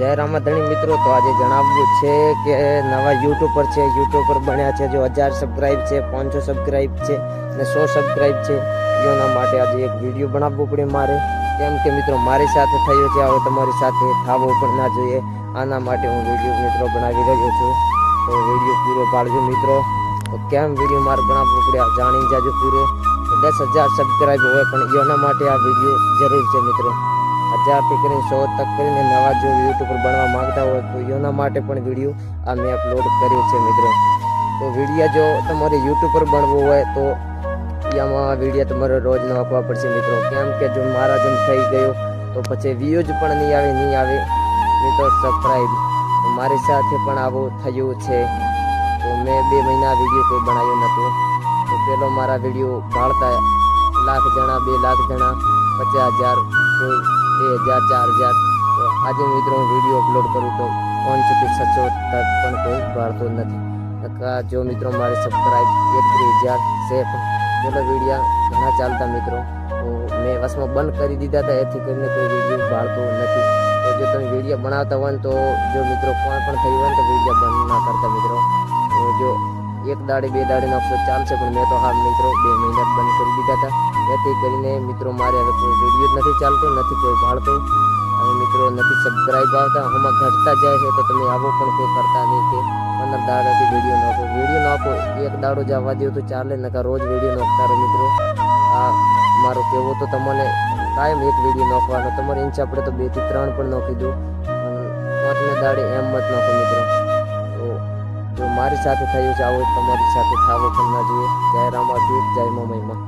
જય રામાધણી મિત્રો, તો આજે જણાવવું છે કે નવા યુટ્યુબર છે, યુટ્યુબર બન્યા છે, જો 1000 સબસ્ક્રાઇબ છે, 500 સબસ્ક્રાઇબ છે અને 100 સબસ્ક્રાઇબ છે. એના માટે આજે એક વિડીયો બનાવવો પડે મારે, કેમ કે મિત્રો મારી સાથે થયો છે, આવો તમારી સાથે થવો પણ ના જોઈએ. આના માટે હું વિડીયો મિત્રો બનાવી રહ્યો છું, તો વિડીયો પૂરો પાડજો મિત્રો. તો કેમ વિડીયો મારે બનાવવો પડે જાણી જાજો પૂરો. 10,000 સબસ્ક્રાઇબ હોય પણ એના માટે આ વિડીયો જરૂર છે મિત્રો. 1000 થી કરીને 100 તક કરીને નવા જો યુટ્યુબર બનવા માંગતા હોય તો એના માટે પણ વિડીયો આ મેં અપલોડ કર્યો છે મિત્રો. તો વિડીયો જો તમારે યુટ્યુબર બનવું હોય તો એમાં વિડીયો તમારે રોજ નાખવા પડશે મિત્રો, કેમ કે જો મારા જેમ થઈ ગયો તો પછી વ્યૂઝ પણ નહીં આવે મિત્રો સબસ્ક્રાઇબ. તો મારી સાથે પણ આવું થયું છે, તો મેં 2 મહિના વિડીયો કોઈ બનાવ્યો નહોતો. તો પેલો મારા વિડીયો ભાળતા લાખ જણા, 2 લાખ જણા, 50,000, કોઈ 2,000, 4,000. તો આજે મિત્રો હું વિડીયો અપલોડ કરું તો 500 થી 600 તક પણ કોઈ ભાળતો નથી. જો મિત્રો મારે સબસ્ક્રાઇબ 31,000 છે, પણ પેલો વિડીયો ઘણા ચાલતા મિત્રો, તો મેં વસમાં બંધ કરી દીધા હતા, એથી કરીને કોઈ વિડીયો ભાળતો નથી. તો જો તમે વિડીયો બનાવતા હોય ને તો જો મિત્રો કોઈ પણ થયું હોય તો વિડીયો બંધ ના કરતા મિત્રો. તો જો 1 દાડે 2 દાડે નાખશો ચાલશે, પણ મેં તો હાલ મિત્રો 2 મહિના બંધ કરી દીધા હતા. એથી કરીને મિત્રો મારે હવે કોઈ વિડીયો નથી ચાલતો, નથી કોઈ ભાળતો અને મિત્રો નથી સબસ્ક્રાઇબ આવતા, આમાં ઘટતા જાય છે. તો તમે આવો પણ કોઈ કરતા નહીં કે 15 દાડાથી વિડીયો નાખો. વિડીયો નાખો 1 દાડો જવા દો તો ચાલે, નકા રોજ વિડીયો નાખતા રહો મિત્રો. આ મારો કહેવો તો તમને કાયમ એક વિડીયો નાખવાનો, તમારે ઇંચ આપણે તો 2 થી 3 પણ નાખી દો, 5ને દાડે એમ મત નાખો મિત્રો. તો જો મારી સાથે થયું છે આવું તમારી સાથે થવો પણ ના જોઈએ. જય રામાધીર, જય મા મહિમા.